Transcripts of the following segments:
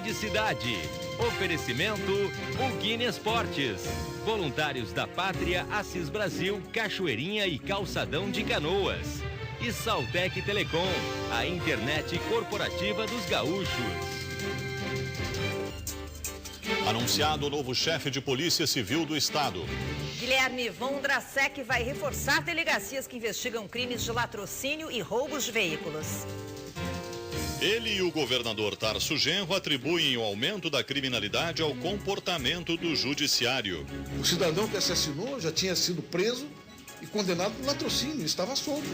Band Cidade. Oferecimento Ugine Esportes. Voluntários da Pátria, Assis Brasil, Cachoeirinha e Calçadão de Canoas. E Saltec Telecom, a internet corporativa dos gaúchos. Anunciado o novo chefe de Polícia Civil do Estado. Guilherme Vondrasek vai reforçar delegacias que investigam crimes de latrocínio e roubos de veículos. Ele e o governador Tarso Genro atribuem o aumento da criminalidade ao comportamento do judiciário. O cidadão que assassinou já tinha sido preso e condenado por latrocínio, estava solto.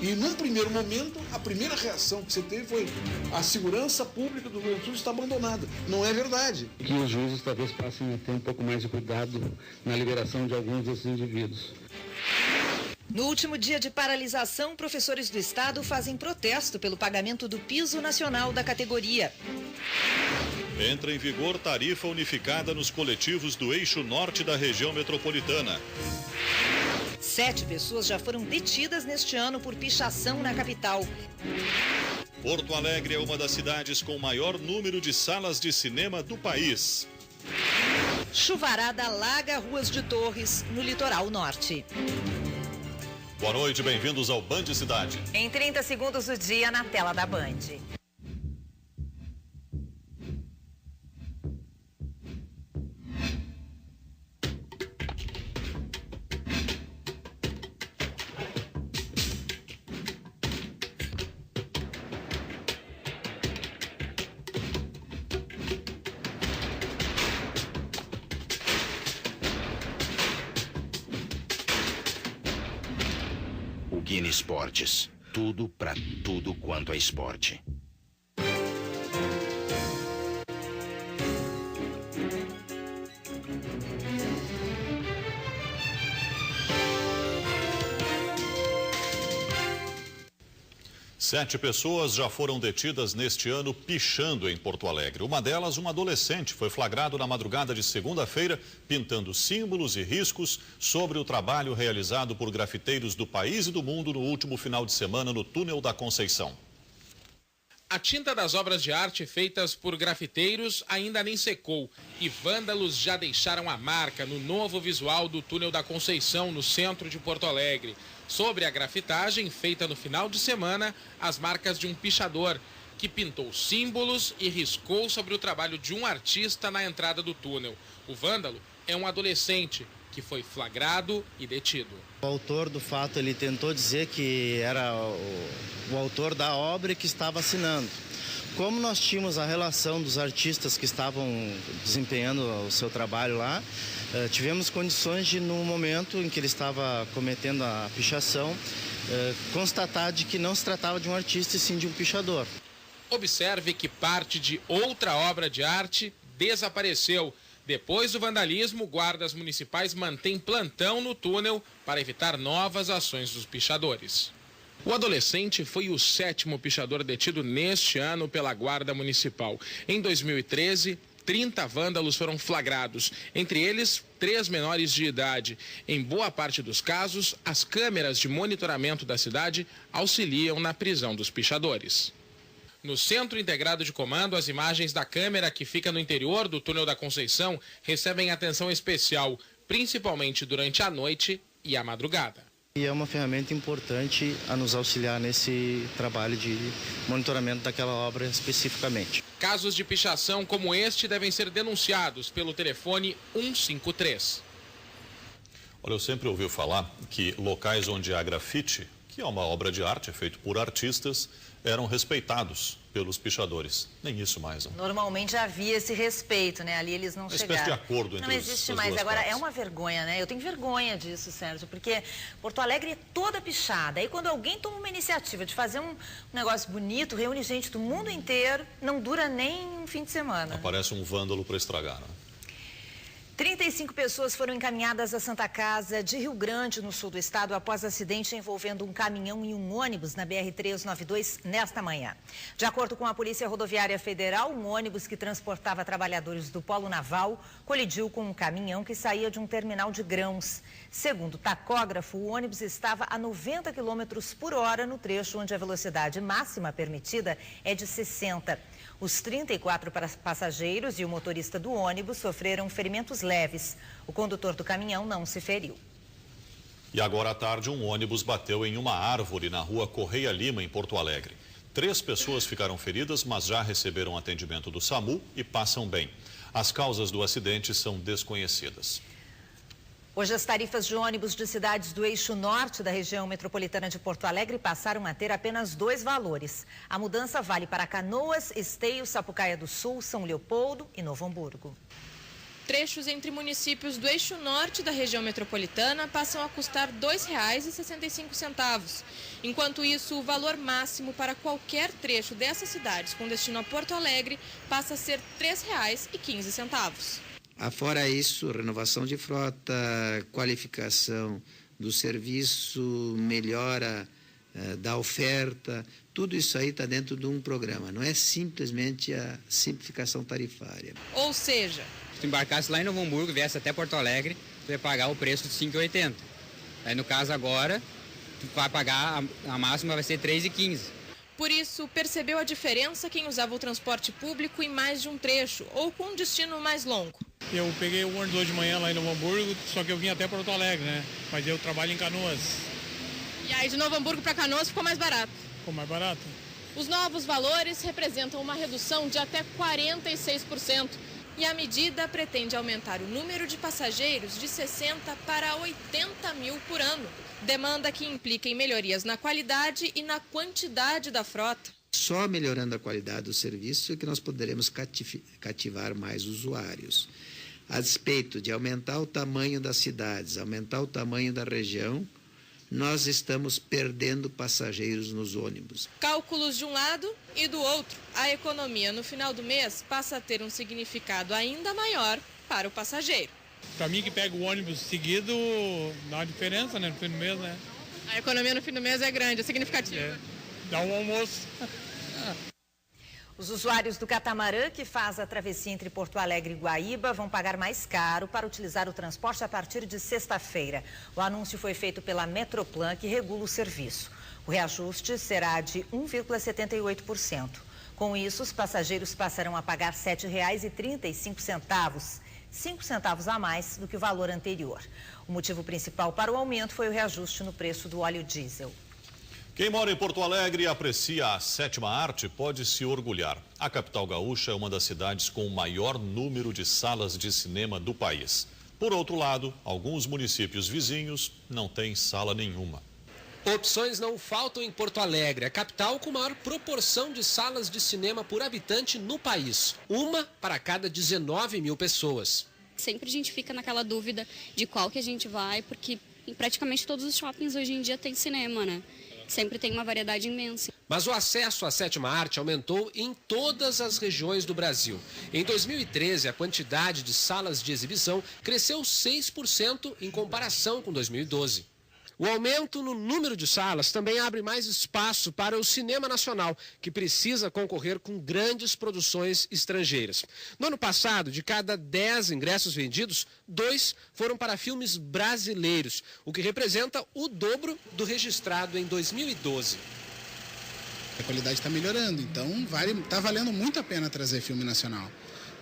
E num primeiro momento, a primeira reação que você teve foi: a segurança pública do Rio Grande do Sul está abandonada. Não é verdade. Que os juízes talvez passem a ter um pouco mais de cuidado na liberação de alguns desses indivíduos. No último dia de paralisação, professores do estado fazem protesto pelo pagamento do piso nacional da categoria. Entra em vigor tarifa unificada nos coletivos do eixo norte da região metropolitana. 7 pessoas já foram detidas neste ano por pichação na capital. Porto Alegre é uma das cidades com maior número de salas de cinema do país. Chuvarada alaga ruas de Torres, no litoral norte. Boa noite, bem-vindos ao Band Cidade. Em 30 segundos do dia, na tela da Band. Ugine Esportes. Tudo para tudo quanto é esporte. Sete pessoas já foram detidas neste ano pichando em Porto Alegre. Uma delas, um adolescente, foi flagrado na madrugada de segunda-feira pintando símbolos e riscos sobre o trabalho realizado por grafiteiros do país e do mundo no último final de semana no Túnel da Conceição. A tinta das obras de arte feitas por grafiteiros ainda nem secou e vândalos já deixaram a marca no novo visual do Túnel da Conceição, no centro de Porto Alegre. Sobre a grafitagem feita no final de semana, as marcas de um pichador que pintou símbolos e riscou sobre o trabalho de um artista na entrada do túnel. O vândalo é um adolescente que foi flagrado e detido. O autor do fato, ele tentou dizer que era o autor da obra e que estava assinando. Como nós tínhamos a relação dos artistas que estavam desempenhando o seu trabalho lá, tivemos condições de, no momento em que ele estava cometendo a pichação, constatar de que não se tratava de um artista e sim de um pichador. Observe que parte de outra obra de arte desapareceu. Depois do vandalismo, guardas municipais mantêm plantão no túnel para evitar novas ações dos pichadores. O adolescente foi o 7º pichador detido neste ano pela Guarda Municipal. Em 2013, 30 vândalos foram flagrados, entre eles 3 menores de idade. Em boa parte dos casos, as câmeras de monitoramento da cidade auxiliam na prisão dos pichadores. No Centro Integrado de Comando, as imagens da câmera que fica no interior do Túnel da Conceição recebem atenção especial, principalmente durante a noite e a madrugada. E é uma ferramenta importante a nos auxiliar nesse trabalho de monitoramento daquela obra especificamente. Casos de pichação como este devem ser denunciados pelo telefone 153. Olha, eu sempre ouvi falar que locais onde há grafite, que é uma obra de arte feita por artistas, eram respeitados pelos pichadores. Nem isso mais. Não. Normalmente havia esse respeito, né? Ali eles não chegaram. Uma espécie de acordo entre Não existe mais. Agora, é uma vergonha, né? Eu tenho vergonha disso, Sérgio, porque Porto Alegre é toda pichada. Aí quando alguém toma uma iniciativa de fazer um negócio bonito, reúne gente do mundo inteiro, não dura nem um fim de semana. Aparece um vândalo para estragar, né? 35 pessoas foram encaminhadas à Santa Casa de Rio Grande, no sul do estado, após acidente envolvendo um caminhão e um ônibus na BR-392 nesta manhã. De acordo com a Polícia Rodoviária Federal, um ônibus que transportava trabalhadores do Polo Naval colidiu com um caminhão que saía de um terminal de grãos. Segundo o tacógrafo, o ônibus estava a 90 km por hora no trecho onde a velocidade máxima permitida é de 60. Os 34 passageiros e o motorista do ônibus sofreram ferimentos leves. O condutor do caminhão não se feriu. E agora à tarde, um ônibus bateu em uma árvore na rua Correia Lima, em Porto Alegre. 3 pessoas ficaram feridas, mas já receberam atendimento do SAMU e passam bem. As causas do acidente são desconhecidas. Hoje, as tarifas de ônibus de cidades do eixo norte da região metropolitana de Porto Alegre passaram a ter apenas 2 valores. A mudança vale para Canoas, Esteio, Sapucaia do Sul, São Leopoldo e Novo Hamburgo. Trechos entre municípios do eixo norte da região metropolitana passam a custar R$ 2,65. Enquanto isso, o valor máximo para qualquer trecho dessas cidades com destino a Porto Alegre passa a ser R$ 3,15. Afora isso, renovação de frota, qualificação do serviço, melhora da oferta, tudo isso aí está dentro de um programa, não é simplesmente a simplificação tarifária. Ou seja, se tu embarcasse lá em Novo Hamburgo, viesse até Porto Alegre, tu ia pagar o preço de R$ 5,80. Aí no caso agora, tu vai pagar, a máxima vai ser R$ 3,15. Por isso, percebeu a diferença quem usava o transporte público em mais de um trecho ou com um destino mais longo. Eu peguei o ônibus hoje de manhã lá em Novo Hamburgo, só que eu vim até Porto Alegre, né? Mas eu trabalho em Canoas. E aí de Novo Hamburgo para Canoas ficou mais barato? Ficou mais barato. Os novos valores representam uma redução de até 46%. E a medida pretende aumentar o número de passageiros de 60 para 80 mil por ano. Demanda que implica em melhorias na qualidade e na quantidade da frota. Só melhorando a qualidade do serviço é que nós poderemos cativar mais usuários. A despeito de aumentar o tamanho das cidades, aumentar o tamanho da região, nós estamos perdendo passageiros nos ônibus. Cálculos de um lado e do outro. A economia no final do mês passa a ter um significado ainda maior para o passageiro. Para mim que pega o ônibus seguido, dá uma diferença, né, no fim do mês, né? A economia no fim do mês é grande, é significativa. É, dá um almoço. Os usuários do catamarã que faz a travessia entre Porto Alegre e Guaíba vão pagar mais caro para utilizar o transporte a partir de sexta-feira. O anúncio foi feito pela Metroplan, que regula o serviço. O reajuste será de 1,78%. Com isso, os passageiros passarão a pagar R$ 7,35, 5 centavos a mais do que o valor anterior. O motivo principal para o aumento foi o reajuste no preço do óleo diesel. Quem mora em Porto Alegre e aprecia a 7ª arte pode se orgulhar. A capital gaúcha é uma das cidades com o maior número de salas de cinema do país. Por outro lado, alguns municípios vizinhos não têm sala nenhuma. Opções não faltam em Porto Alegre, a capital com maior proporção de salas de cinema por habitante no país. Uma para cada 19 mil pessoas. Sempre a gente fica naquela dúvida de qual que a gente vai, porque em praticamente todos os shoppings hoje em dia tem cinema, né? Sempre tem uma variedade imensa. Mas o acesso à 7ª arte aumentou em todas as regiões do Brasil. Em 2013, a quantidade de salas de exibição cresceu 6% em comparação com 2012. O aumento no número de salas também abre mais espaço para o cinema nacional, que precisa concorrer com grandes produções estrangeiras. No ano passado, de cada 10 ingressos vendidos, 2 foram para filmes brasileiros, o que representa o dobro do registrado em 2012. A qualidade está melhorando, então está valendo muito a pena trazer filme nacional.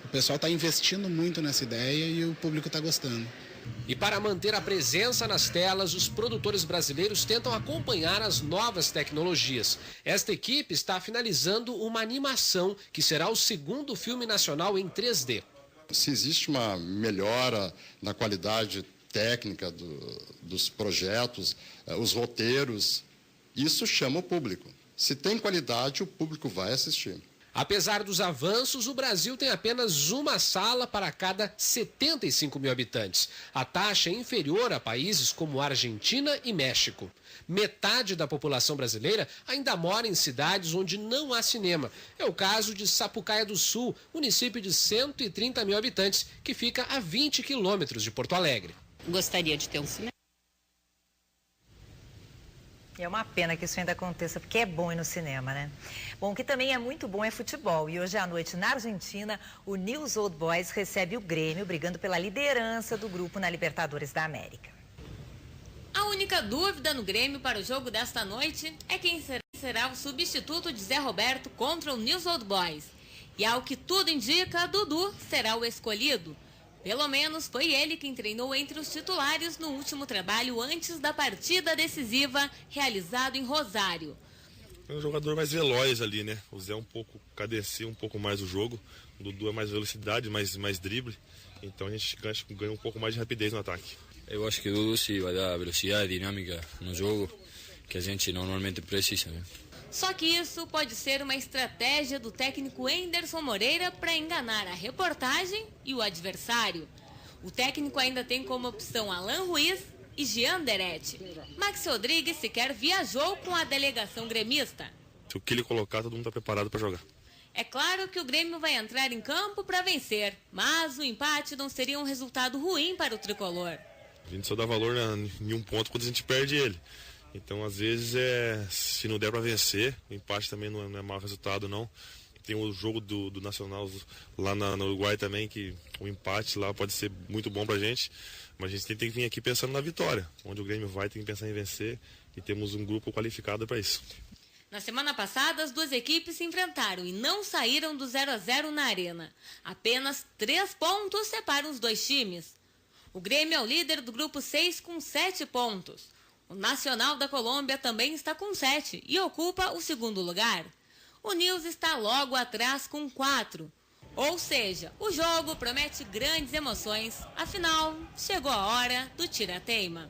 O pessoal está investindo muito nessa ideia e o público está gostando. E para manter a presença nas telas, os produtores brasileiros tentam acompanhar as novas tecnologias. Esta equipe está finalizando uma animação que será o 2º filme nacional em 3D. Se existe uma melhora na qualidade técnica dos projetos, os roteiros, isso chama o público. Se tem qualidade, o público vai assistir. Apesar dos avanços, o Brasil tem apenas uma sala para cada 75 mil habitantes. A taxa é inferior a países como Argentina e México. Metade da população brasileira ainda mora em cidades onde não há cinema. É o caso de Sapucaia do Sul, município de 130 mil habitantes, que fica a 20 quilômetros de Porto Alegre. Gostaria de ter um cinema. É uma pena que isso ainda aconteça, porque é bom ir no cinema, né? Bom, o que também é muito bom é futebol. E hoje à noite, na Argentina, o News Old Boys recebe o Grêmio, brigando pela liderança do grupo na Libertadores da América. A única dúvida no Grêmio para o jogo desta noite é quem será o substituto de Zé Roberto contra o News Old Boys. E ao que tudo indica, Dudu será o escolhido. Pelo menos foi ele quem treinou entre os titulares no último trabalho antes da partida decisiva realizado em Rosário. É um jogador mais veloz ali, né? O Zé cadencia um pouco mais o jogo. O Dudu é mais velocidade, mais drible. Então a gente ganha um pouco mais de rapidez no ataque. Eu acho que o Dudu sim vai dar velocidade e dinâmica no jogo que a gente normalmente precisa, né? Só que isso pode ser uma estratégia do técnico Enderson Moreira para enganar a reportagem e o adversário. O técnico ainda tem como opção Alan Ruiz e Jean Deretti. Max Rodrigues sequer viajou com a delegação gremista. O que ele colocar, todo mundo está preparado para jogar. É claro que o Grêmio vai entrar em campo para vencer, mas o empate não seria um resultado ruim para o tricolor. A gente só dá valor em um ponto quando a gente perde ele. Então, às vezes, se não der para vencer, o empate também não é mau resultado, não. Tem o jogo do Nacional lá no Uruguai também, que o empate lá pode ser muito bom pra gente, mas a gente tem que vir aqui pensando na vitória. Onde o Grêmio vai, tem que pensar em vencer e temos um grupo qualificado para isso. Na semana passada, as duas equipes se enfrentaram e não saíram do 0-0 na arena. Apenas 3 pontos separam os dois times. O Grêmio é o líder do grupo 6 com 7 pontos. O Nacional da Colômbia também está com 7 e ocupa o segundo lugar. O News está logo atrás com 4. Ou seja, o jogo promete grandes emoções. Afinal, chegou a hora do tira-teima.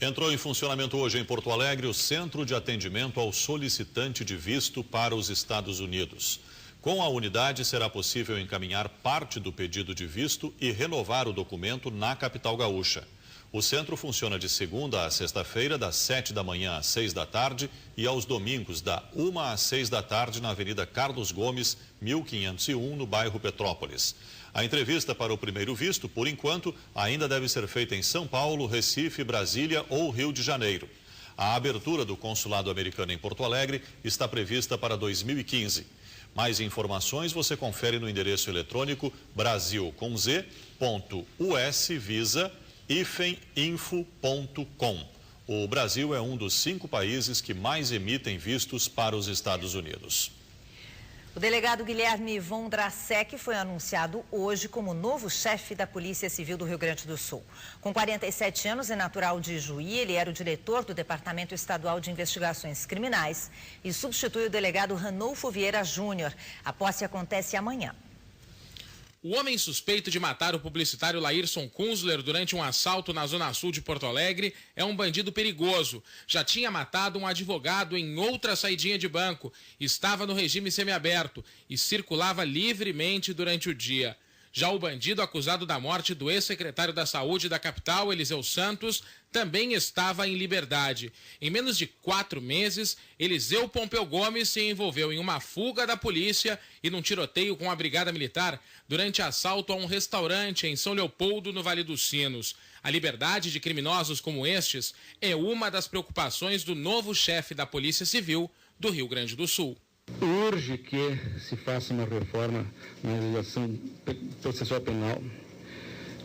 Entrou em funcionamento hoje em Porto Alegre o Centro de Atendimento ao Solicitante de Visto para os Estados Unidos. Com a unidade, será possível encaminhar parte do pedido de visto e renovar o documento na capital gaúcha. O centro funciona de segunda a sexta-feira, das 7 da manhã às 6 da tarde e aos domingos, da 1 às 6 da tarde, na Avenida Carlos Gomes, 1501, no bairro Petrópolis. A entrevista para o primeiro visto, por enquanto, ainda deve ser feita em São Paulo, Recife, Brasília ou Rio de Janeiro. A abertura do consulado americano em Porto Alegre está prevista para 2015. Mais informações você confere no endereço eletrônico brasil.usvisa.info.com. O Brasil é um dos 5 países que mais emitem vistos para os Estados Unidos. O delegado Guilherme Vondrasek foi anunciado hoje como novo chefe da Polícia Civil do Rio Grande do Sul. Com 47 anos e natural de Juí, ele era o diretor do Departamento Estadual de Investigações Criminais e substitui o delegado Ranolfo Vieira Júnior. A posse acontece amanhã. O homem suspeito de matar o publicitário Laírson Kunzler durante um assalto na zona sul de Porto Alegre é um bandido perigoso. Já tinha matado um advogado em outra saidinha de banco, estava no regime semiaberto e circulava livremente durante o dia. Já o bandido acusado da morte do ex-secretário da Saúde da capital, Eliseu Santos, também estava em liberdade. Em menos de 4 meses, Eliseu Pompeu Gomes se envolveu em uma fuga da polícia e num tiroteio com a Brigada Militar durante assalto a um restaurante em São Leopoldo, no Vale dos Sinos. A liberdade de criminosos como estes é uma das preocupações do novo chefe da Polícia Civil do Rio Grande do Sul. Urge que se faça uma reforma na legislação processual penal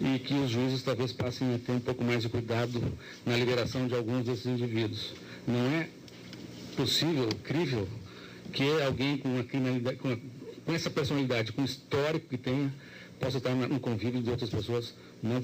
e que os juízes talvez passem a ter um pouco mais de cuidado na liberação de alguns desses indivíduos. Não é possível, crível, que alguém com uma criminalidade, com essa personalidade, com o histórico que tenha, possa estar no convívio de outras pessoas. Não,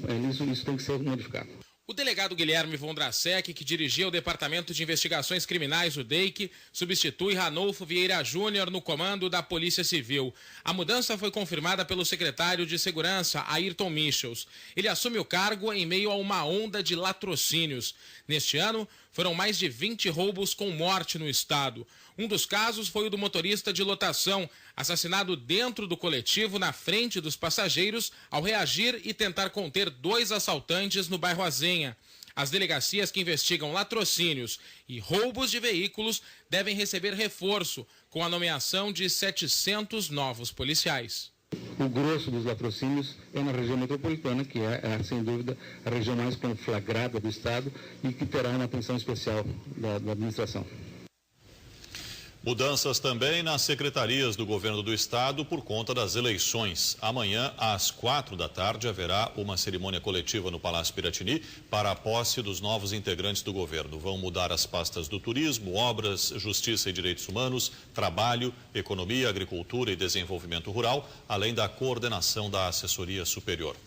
isso tem que ser modificado. O delegado Guilherme Vondrasek, que dirigia o Departamento de Investigações Criminais, o DEIC, substitui Ranolfo Vieira Júnior no comando da Polícia Civil. A mudança foi confirmada pelo secretário de Segurança, Ayrton Michels. Ele assume o cargo em meio a uma onda de latrocínios. Neste ano, foram mais de 20 roubos com morte no estado. Um dos casos foi o do motorista de lotação, assassinado dentro do coletivo na frente dos passageiros ao reagir e tentar conter 2 assaltantes no bairro Azenha. As delegacias que investigam latrocínios e roubos de veículos devem receber reforço, com a nomeação de 700 novos policiais. O grosso dos latrocínios é na região metropolitana, que é, sem dúvida, a região mais conflagrada do estado e que terá uma atenção especial da administração. Mudanças também nas secretarias do governo do estado por conta das eleições. Amanhã, às 16h, haverá uma cerimônia coletiva no Palácio Piratini para a posse dos novos integrantes do governo. Vão mudar as pastas do turismo, obras, justiça e direitos humanos, trabalho, economia, agricultura e desenvolvimento rural, além da coordenação da assessoria superior.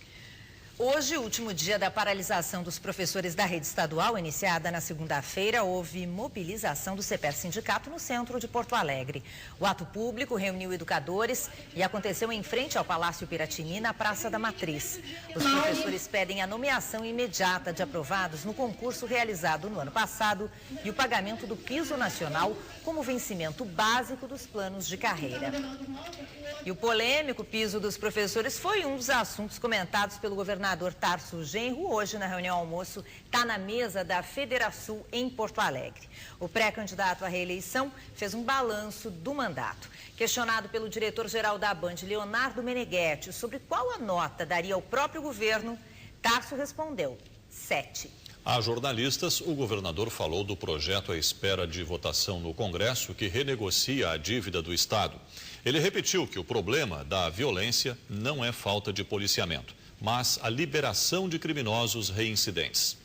Hoje, último dia da paralisação dos professores da rede estadual, iniciada na segunda-feira, houve mobilização do CEPER Sindicato no centro de Porto Alegre. O ato público reuniu educadores e aconteceu em frente ao Palácio Piratini, na Praça da Matriz. Os professores pedem a nomeação imediata de aprovados no concurso realizado no ano passado e o pagamento do piso nacional como vencimento básico dos planos de carreira. E o polêmico piso dos professores foi um dos assuntos comentados pelo governador Tarso Genro. Hoje, na reunião almoço, está na mesa da Federação em Porto Alegre. O pré-candidato à reeleição fez um balanço do mandato. Questionado pelo diretor-geral da Band, Leonardo Meneghetti, sobre qual a nota daria ao próprio governo, Tarso respondeu: 7. A jornalistas, o governador falou do projeto à espera de votação no Congresso que renegocia a dívida do Estado. Ele repetiu que o problema da violência não é falta de policiamento, mas a liberação de criminosos reincidentes.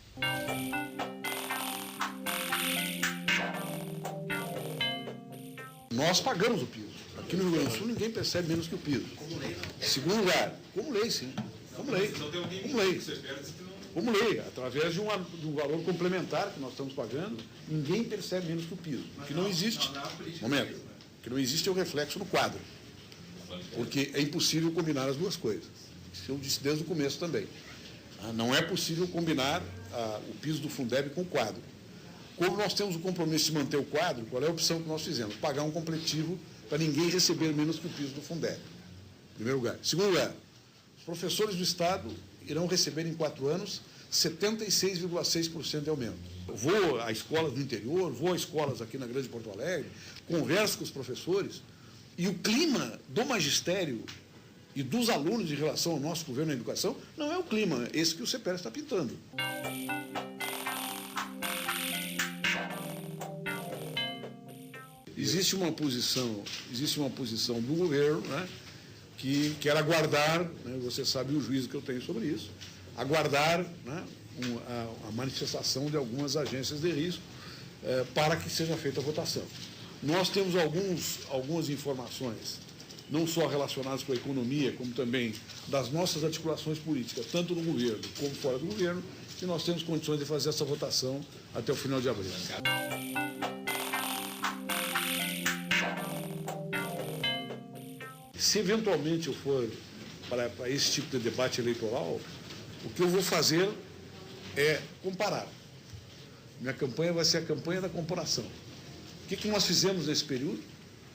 Nós pagamos o piso. Aqui no Rio Grande do Sul ninguém percebe menos que o piso. Segundo lugar, como lei, sim. Como lei. Como lei, através de um valor complementar que nós estamos pagando, ninguém percebe menos que o piso. O que não existe, o que não existe é o reflexo no quadro. Porque é impossível combinar as duas coisas. Isso eu disse desde o começo também. Não é possível combinar o piso do Fundeb com o quadro. Como nós temos o compromisso de manter o quadro, qual é a opção que nós fizemos? Pagar um completivo para ninguém receber menos que o piso do Fundeb. Em primeiro lugar. Segundo lugar, os professores do Estado irão receber em 4 anos 76,6% de aumento. Eu vou a escolas do interior, vou a escolas aqui na Grande Porto Alegre, converso com os professores e o clima do magistério e dos alunos em relação ao nosso governo na educação não é o clima esse que o CEPER está pintando. Existe uma posição do governo, né, que quer aguardar, né, você sabe o juízo que eu tenho sobre isso, aguardar, né, a manifestação de algumas agências de risco para que seja feita a votação. Nós temos algumas informações, não só relacionadas com a economia, como também das nossas articulações políticas, tanto no governo como fora do governo, que nós temos condições de fazer essa votação até o final de abril. Se eventualmente eu for para esse tipo de debate eleitoral, o que eu vou fazer é comparar. Minha campanha vai ser a campanha da comparação. O que nós fizemos nesse período?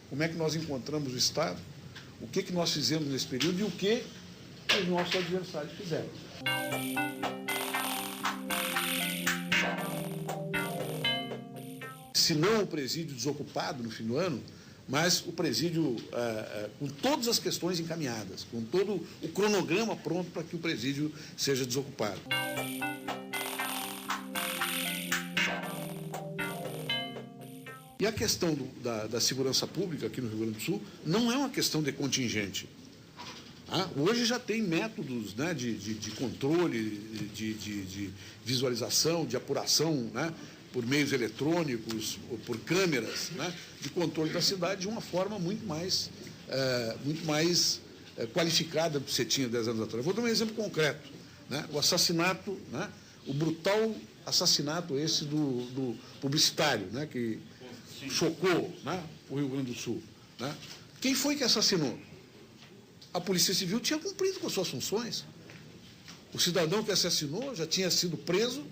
Como é que nós encontramos o Estado? O que nós fizemos nesse período e o que os nossos adversários fizeram? Se não o presídio desocupado no fim do ano, mas o presídio com todas as questões encaminhadas, com todo o cronograma pronto para que o presídio seja desocupado. E a questão da segurança pública aqui no Rio Grande do Sul não é uma questão de contingente. Hoje já tem métodos, né, de controle, de visualização, de apuração, né, por meios eletrônicos, por câmeras, né, de controle da cidade de uma forma muito mais qualificada do que você tinha 10 anos atrás. Eu vou dar um exemplo concreto, né, o assassinato, né, o brutal assassinato esse do publicitário, né, que chocou, né, o Rio Grande do Sul. Né? Quem foi que assassinou? A Polícia Civil tinha cumprido com as suas funções. O cidadão que assassinou já tinha sido preso,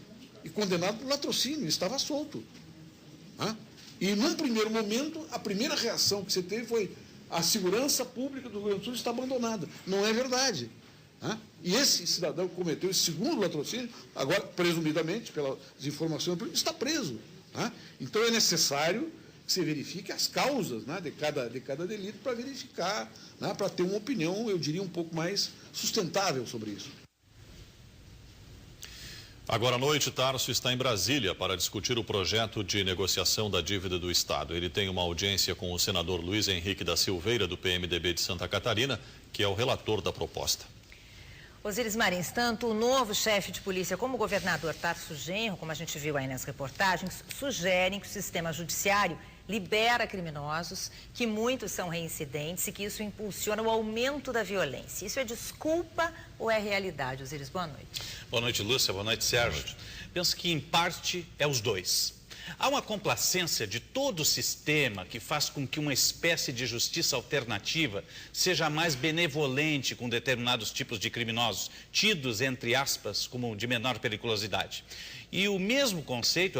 e condenado por latrocínio, estava solto. E num primeiro momento, a primeira reação que você teve foi: a segurança pública do Rio Grande do Sul está abandonada. Não é verdade. E esse cidadão que cometeu esse segundo latrocínio, agora, presumidamente, pelas informações, está preso. Então é necessário que você verifique as causas de cada delito para verificar, para ter uma opinião, eu diria, um pouco mais sustentável sobre isso. Agora à noite, Tarso está em Brasília para discutir o projeto de negociação da dívida do Estado. Ele tem uma audiência com o senador Luiz Henrique da Silveira, do PMDB de Santa Catarina, que é o relator da proposta. Osiris Marins, tanto o novo chefe de polícia como o governador Tarso Genro, como a gente viu aí nas reportagens, sugerem que o sistema judiciário libera criminosos, que muitos são reincidentes e que isso impulsiona o aumento da violência. Isso é desculpa ou é realidade? Osiris, boa noite. Boa noite, Lúcia. Boa noite, Sérgio. Penso que, em parte, é os dois. Há uma complacência de todo o sistema que faz com que uma espécie de justiça alternativa seja mais benevolente com determinados tipos de criminosos, tidos, entre aspas, como de menor periculosidade. E o mesmo conceito,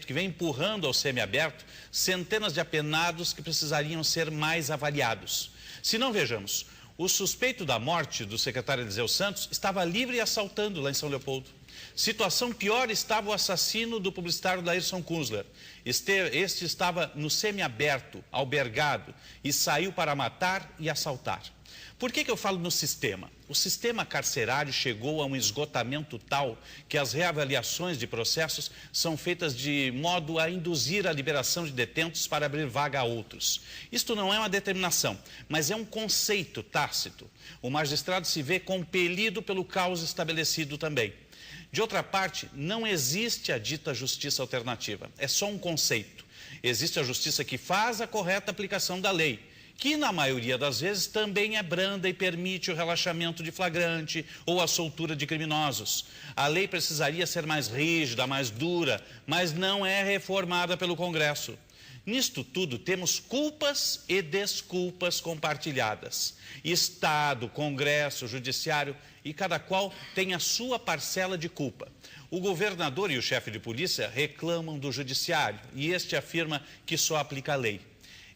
que vem empurrando ao semiaberto centenas de apenados que precisariam ser mais avaliados. Se não, vejamos, o suspeito da morte do secretário Eliseu Santos estava livre e assaltando lá em São Leopoldo. Situação pior estava o assassino do publicitário Laírson Kunzler. Este estava no semiaberto, albergado, e saiu para matar e assaltar. Por que eu falo no sistema? O sistema carcerário chegou a um esgotamento tal que as reavaliações de processos são feitas de modo a induzir a liberação de detentos para abrir vaga a outros. Isto não é uma determinação, mas é um conceito tácito. O magistrado se vê compelido pelo caos estabelecido também. De outra parte, não existe a dita justiça alternativa, é só um conceito. Existe a justiça que faz a correta aplicação da lei, que na maioria das vezes também é branda e permite o relaxamento de flagrante ou a soltura de criminosos. A lei precisaria ser mais rígida, mais dura, mas não é reformada pelo Congresso. Nisto tudo temos culpas e desculpas compartilhadas. Estado, Congresso, Judiciário, e cada qual tem a sua parcela de culpa. O governador e o chefe de polícia reclamam do Judiciário e este afirma que só aplica a lei.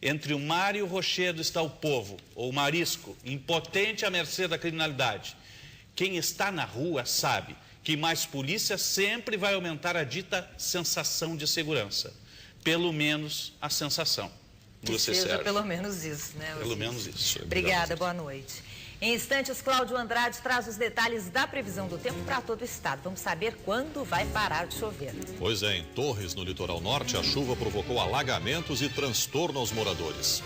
Entre o mar e o rochedo está o povo, ou marisco, impotente à mercê da criminalidade. Quem está na rua sabe que mais polícia sempre vai aumentar a dita sensação de segurança. Pelo menos a sensação. Que seja pelo menos isso, né? Pelo menos isso. Obrigada, boa noite. Em instantes, Cláudio Andrade traz os detalhes da previsão do tempo para todo o estado. Vamos saber quando vai parar de chover. Pois é, em Torres, no litoral norte, a chuva provocou alagamentos e transtorno aos moradores.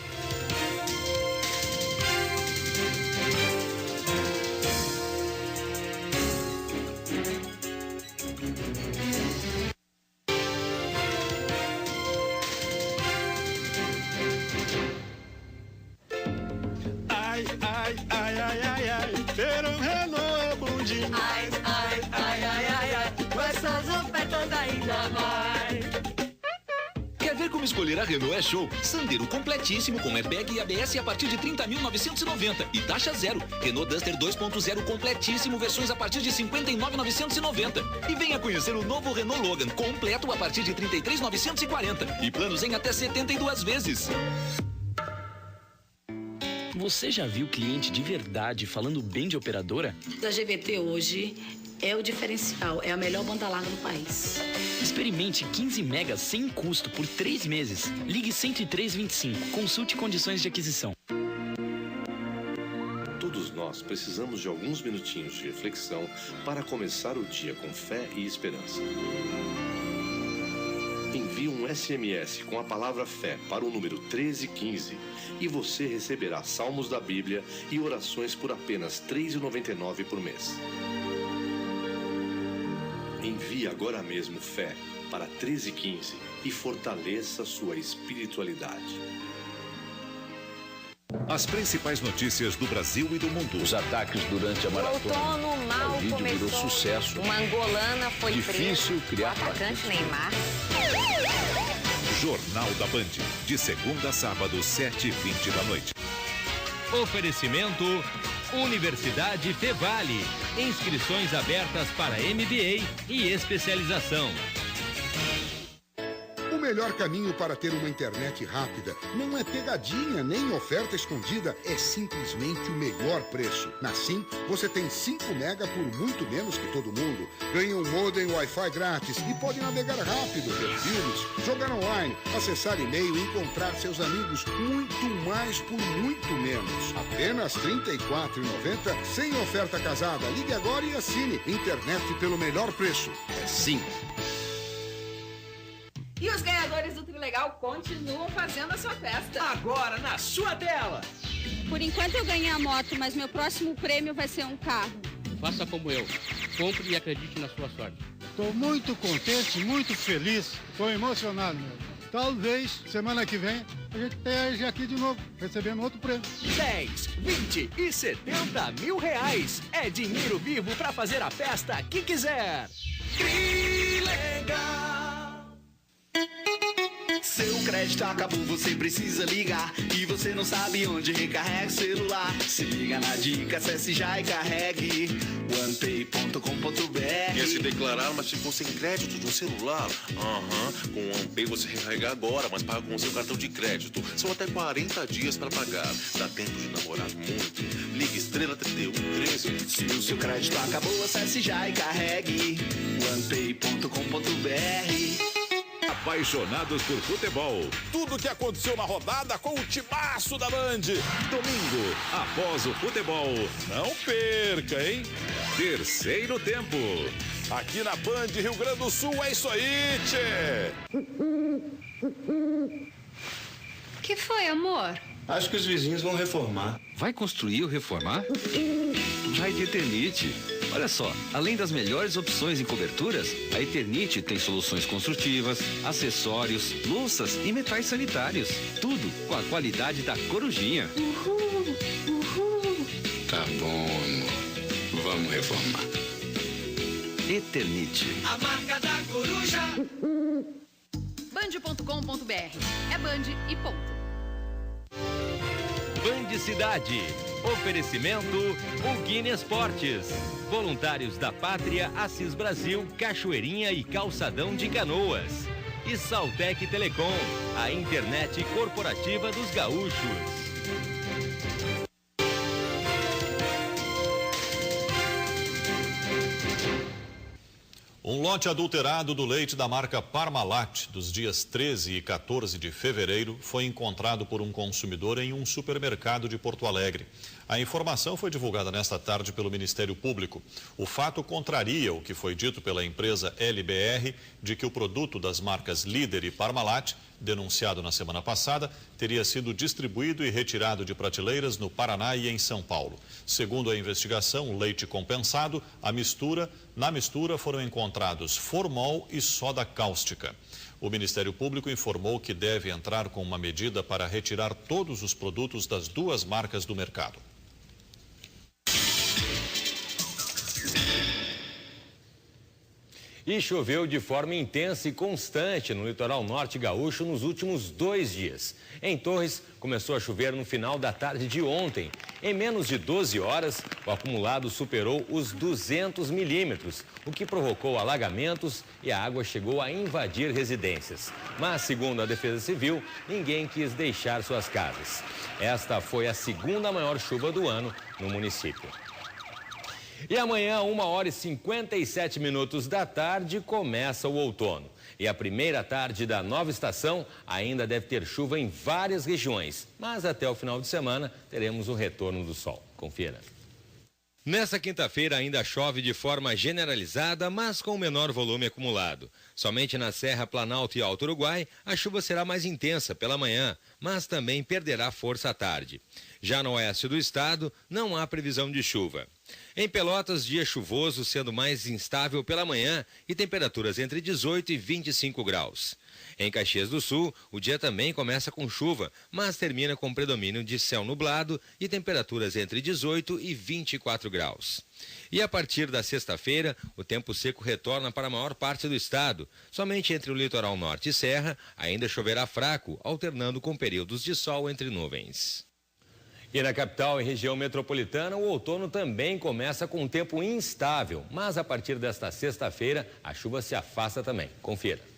Ter um Renault é bom demais. Ai, ai, ai, ai, ai, com essas ofertas ainda mais. Quer ver como escolher a Renault é show? Sandero completíssimo com airbag e ABS a partir de 30.990 e taxa zero. Renault Duster 2.0 completíssimo, versões a partir de 59.990. E venha conhecer o novo Renault Logan completo a partir de 33.940 e planos em até 72 vezes. Você já viu cliente de verdade falando bem de operadora? Da GVT hoje é o diferencial, é a melhor banda larga do país. Experimente 15 megas sem custo por 3 meses. Ligue 10325, consulte condições de aquisição. Todos nós precisamos de alguns minutinhos de reflexão para começar o dia com fé e esperança. Envie um SMS com a palavra fé para o número 1315 e você receberá salmos da Bíblia e orações por apenas R$ 3,99 por mês. Envie agora mesmo fé para 1315 e fortaleça sua espiritualidade. As principais notícias do Brasil e do mundo. Os ataques durante a maratona. O outono mal o vídeo começou. Virou sucesso. Uma angolana foi difícil criar. O atacante Neymar. Jornal da Band, de segunda a sábado, 7h20 da noite. Oferecimento Universidade Fevale. Inscrições abertas para MBA e especialização. O melhor caminho para ter uma internet rápida não é pegadinha nem oferta escondida, é simplesmente o melhor preço. Na Sim, você tem 5 mega por muito menos que todo mundo. Ganha um modem Wi-Fi grátis e pode navegar rápido, ver filmes, jogar online, acessar e-mail e encontrar seus amigos. Muito mais por muito menos. Apenas R$ 34,90 sem oferta casada. Ligue agora e assine. Internet pelo melhor preço. É Sim. E os ganhadores do Trilegal continuam fazendo a sua festa. Agora na sua tela. Por enquanto eu ganhei a moto, mas meu próximo prêmio vai ser um carro. Faça como eu. Compre e acredite na sua sorte. Estou muito contente, muito feliz. Estou emocionado mesmo. Talvez semana que vem a gente esteja aqui de novo, recebendo outro prêmio. 10, 20 e 70 mil reais. É dinheiro vivo para fazer a festa que quiser. Trilegal. Seu crédito acabou, você precisa ligar e você não sabe onde recarrega o celular. Se liga na dica, acesse já e carregue onepay.com.br. Quer se declarar, mas ficou sem crédito no celular? Com o OnePay você recarrega agora, mas paga com o seu cartão de crédito. São até 40 dias para pagar. Dá tempo de namorar muito. Ligue estrela 3113. Se o seu crédito acabou, acesse já e carregue onepay.com.br. Apaixonados por futebol. Tudo o que aconteceu na rodada com o timaço da Band. Domingo, após o futebol. Não perca, hein? Terceiro tempo. Aqui na Band Rio Grande do Sul é isso aí, tchê. Que foi, amor? Acho que os vizinhos vão reformar. Vai construir ou reformar? Vai de Eternite. Olha só, além das melhores opções em coberturas, a Eternite tem soluções construtivas, acessórios, louças e metais sanitários. Tudo com a qualidade da Corujinha. Uhul, uhul. Tá bom, amor. Vamos reformar. Eternite. A marca da Coruja. Band.com.br. É Band e ponto. Band Cidade. Oferecimento Ugine Esportes. Voluntários da Pátria, Assis Brasil, Cachoeirinha e Calçadão de Canoas. E Saltec Telecom, a internet corporativa dos gaúchos. Um lote adulterado do leite da marca Parmalat, dos dias 13 e 14 de fevereiro, foi encontrado por um consumidor em um supermercado de Porto Alegre. A informação foi divulgada nesta tarde pelo Ministério Público. O fato contraria o que foi dito pela empresa LBR de que o produto das marcas Líder e Parmalat, denunciado na semana passada, teria sido distribuído e retirado de prateleiras no Paraná e em São Paulo. Segundo a investigação, leite compensado, na mistura foram encontrados formol e soda cáustica. O Ministério Público informou que deve entrar com uma medida para retirar todos os produtos das duas marcas do mercado. E choveu de forma intensa e constante no litoral norte gaúcho nos últimos 2 dias. Em Torres, começou a chover no final da tarde de ontem. Em menos de 12 horas, o acumulado superou os 200 milímetros, o que provocou alagamentos e a água chegou a invadir residências. Mas, segundo a Defesa Civil, ninguém quis deixar suas casas. Esta foi a segunda maior chuva do ano no município. E amanhã, 1h57 da tarde, começa o outono. E a primeira tarde da nova estação ainda deve ter chuva em várias regiões. Mas até o final de semana teremos o retorno do sol. Confira. Nesta quinta-feira ainda chove de forma generalizada, mas com menor volume acumulado. Somente na Serra, Planalto e Alto Uruguai, a chuva será mais intensa pela manhã, mas também perderá força à tarde. Já no oeste do estado, não há previsão de chuva. Em Pelotas, dia chuvoso, sendo mais instável pela manhã e temperaturas entre 18 e 25 graus. Em Caxias do Sul, o dia também começa com chuva, mas termina com predomínio de céu nublado e temperaturas entre 18 e 24 graus. E a partir da sexta-feira, o tempo seco retorna para a maior parte do estado. Somente entre o litoral norte e serra, ainda choverá fraco, alternando com períodos de sol entre nuvens. E na capital e região metropolitana, o outono também começa com um tempo instável. Mas a partir desta sexta-feira, a chuva se afasta também. Confira.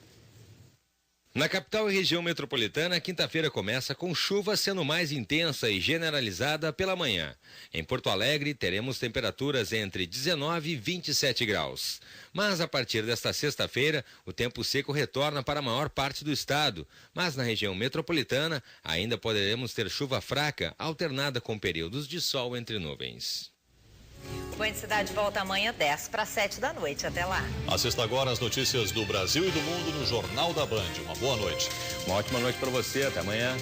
Na capital e região metropolitana, a quinta-feira começa com chuva sendo mais intensa e generalizada pela manhã. Em Porto Alegre, teremos temperaturas entre 19 e 27 graus. Mas a partir desta sexta-feira, o tempo seco retorna para a maior parte do estado. Mas na região metropolitana, ainda poderemos ter chuva fraca, alternada com períodos de sol entre nuvens. O Band Cidade volta amanhã, 10 para 7 da noite. Até lá. Assista agora as notícias do Brasil e do mundo no Jornal da Band. Uma boa noite. Uma ótima noite para você. Até amanhã.